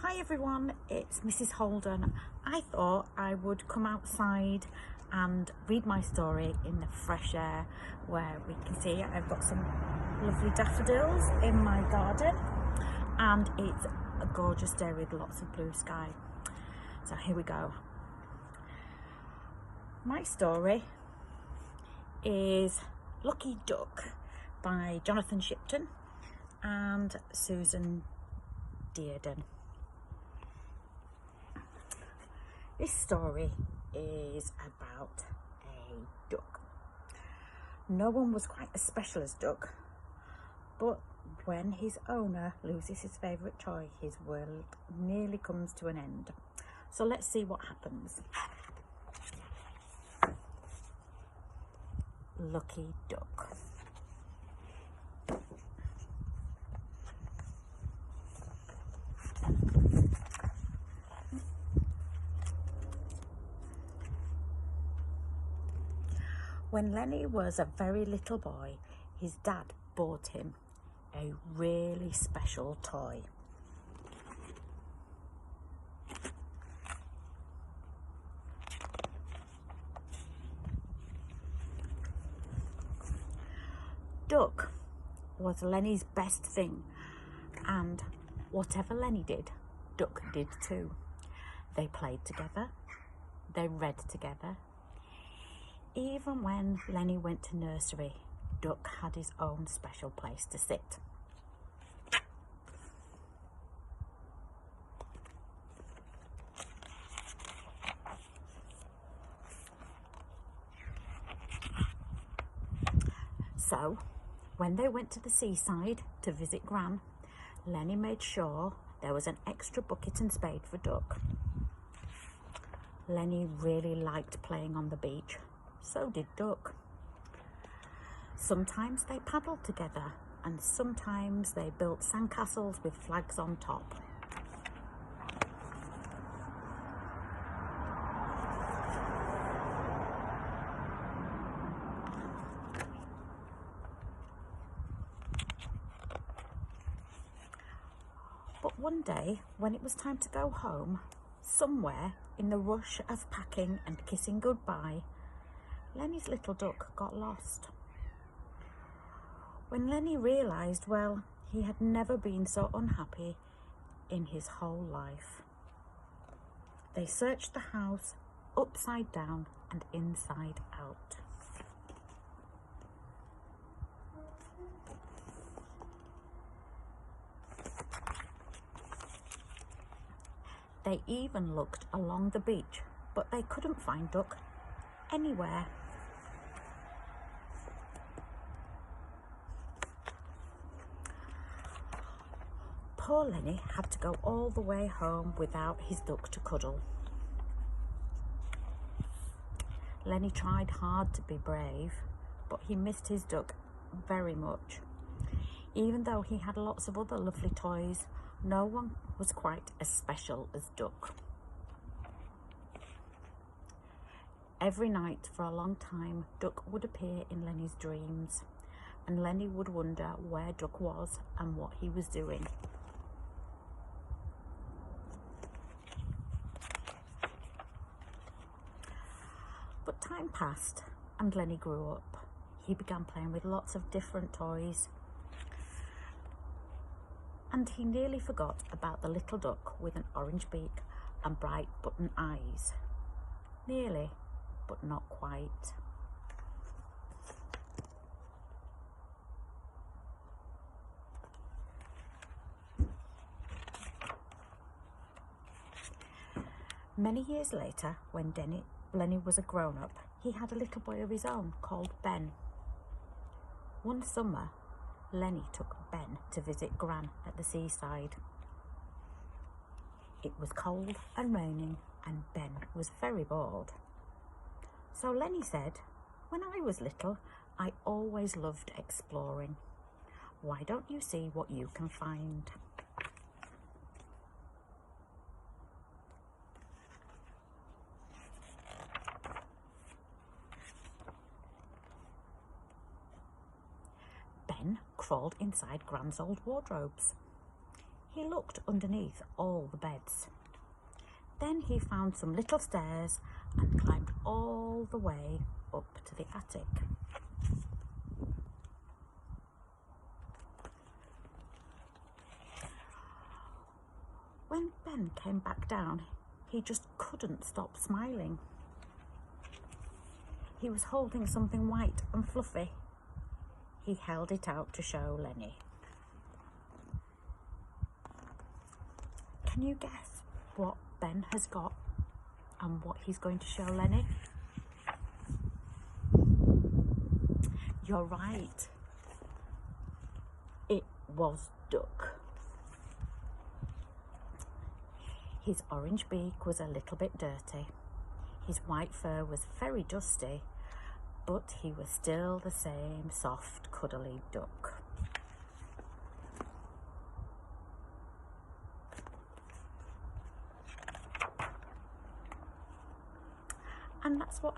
Hi everyone, it's Mrs. Holden. I thought I would come outside and read my story in the fresh air where we can see I've got some lovely daffodils in my garden and it's a gorgeous day with lots of blue sky. So here we go. My story is Lucky Duck by Jonathan Shipton and Susan Dearden. This story is about a duck. No one was quite as special as Duck, but when his owner loses his favourite toy, his world nearly comes to an end. So let's see what happens. Lucky Duck. When Lenny was a very little boy, his dad bought him a really special toy. Duck was Lenny's best thing, and whatever Lenny did, Duck did too. They played together, they read together. Even when Lenny went to nursery, Duck had his own special place to sit. So, when they went to the seaside to visit Gran, Lenny made sure there was an extra bucket and spade for Duck. Lenny really liked playing on the beach. So did Duck. Sometimes they paddled together and sometimes they built sandcastles with flags on top. But one day, when it was time to go home, somewhere in the rush of packing and kissing goodbye, Lenny's little duck got lost. When Lenny realised, well, he had never been so unhappy in his whole life. They searched the house upside down and inside out. They even looked along the beach, but they couldn't find Duck anywhere. Poor Lenny had to go all the way home without his duck to cuddle. Lenny tried hard to be brave, but he missed his duck very much. Even though he had lots of other lovely toys, no one was quite as special as Duck. Every night for a long time, Duck would appear in Lenny's dreams, and Lenny would wonder where Duck was and what he was doing. But time passed and Lenny grew up. He began playing with lots of different toys, and he nearly forgot about the little duck with an orange beak and bright button eyes. Nearly, but not quite. Many years later, when Lenny was a grown-up, he had a little boy of his own called Ben. One summer, Lenny took Ben to visit Gran at the seaside. It was cold and raining and Ben was very bored. So Lenny said, "When I was little, I always loved exploring. Why don't you see what you can find?" Ben crawled inside Gran's old wardrobes. He looked underneath all the beds. Then he found some little stairs and climbed all the way up to the attic. When Ben came back down, he just couldn't stop smiling. He was holding something white and fluffy. He held it out to show Lenny. Can you guess what Ben has got and what he's going to show Lenny? You're right. It was Duck. His orange beak was a little bit dirty. His white fur was very dusty, but he was still the same soft, cuddly duck. And that's what